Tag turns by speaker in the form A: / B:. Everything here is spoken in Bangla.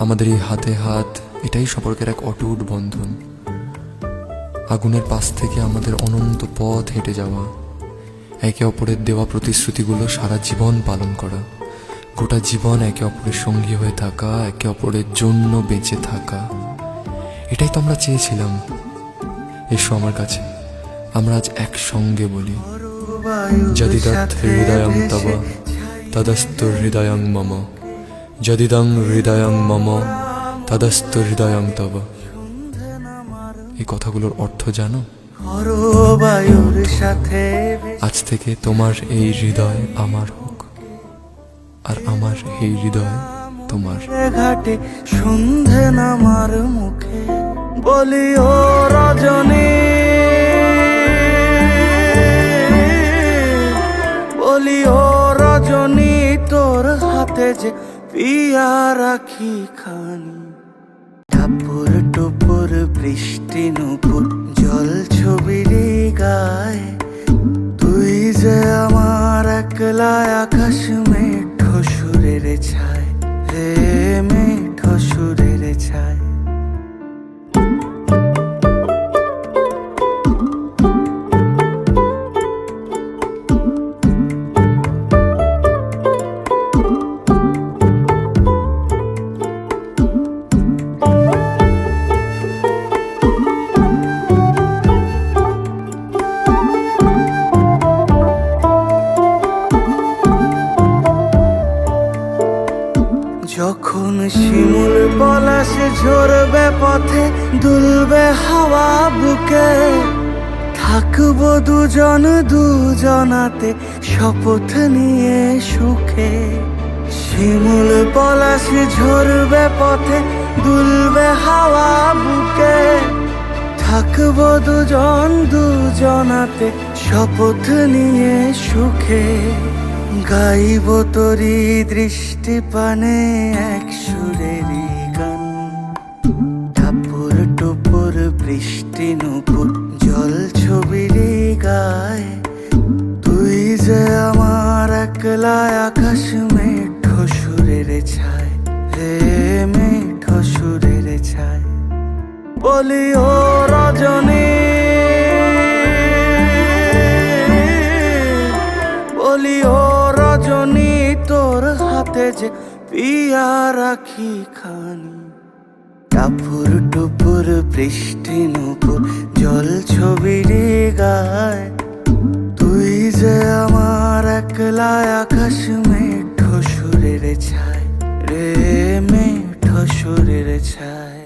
A: আমাদের এই হাতে হাত, এটাই সম্পর্কের এক অটুট বন্ধন। আগুনের পাশ থেকে আমাদের অনন্ত পথ হেঁটে যাওয়া, একে অপরের দেওয়া প্রতিশ্রুতিগুলো সারা জীবন পালন করা, গোটা জীবন একে অপরের সঙ্গী হয়ে থাকা, একে অপরের জন্য বেঁচে থাকা, এটাই তো আমরা চেয়েছিলাম। এসো আমার কাছে, আমরা আজ একসঙ্গে বলি, যদিদৎ হৃদয়ং তব তদস্তু হৃদয়ং মম, যদিদং হৃদয়ং মম তদস্তু হৃদয়ং তব। এই কথাগুলোর অর্থ জানো? আজ থেকে তোমার এই হৃদয় আমার হোক, আর আমার এই হৃদয় তোমার।
B: ঘাটে সন্ধে নামার মুখে বলি ও রজনী, বলি ও রজনী, তোর হাতে যে পিয়া রাখি খানি। টাপুর টুপুর বৃষ্টি নুপুর জল ছবির গায়ে, তুই যে আমার একলা আকাশ মেঠো সুরের ছায়, রে মেঠো সুরের ছায়। যখন শিমুল পলাশ ঝরবে পথে, দুলবে হাওয়া বুকে, থাকবো দুজন দুজনাতে শপথ নিয়ে সুখে। শিমুল পলাশ ঝরবে পথে, দুলবে হাওয়া বুকে, থাকবো দুজন দুজনাতে শপথ নিয়ে সুখে। গাইব তোরি দৃষ্টি পানে এক সুরেরই গান, টাপুর টুপুর বৃষ্টি নুপুর জল ছবির গায়ে, তুই যে আমার একলা আকাশ মেঠো সুরের ছায়, রে মেঠো সুরের ছায়। বলি ও রজনী, বলি ও রজনী, তোর হাতে যে পিয়া রাখি খানি। টাপুর টুপুর বৃষ্টি নুপুর জল ছবির গায়ে, তুই যে আমার একলা আকাশ মেঠো সুরের ছায়, রে মেঠো সুরের ছায়।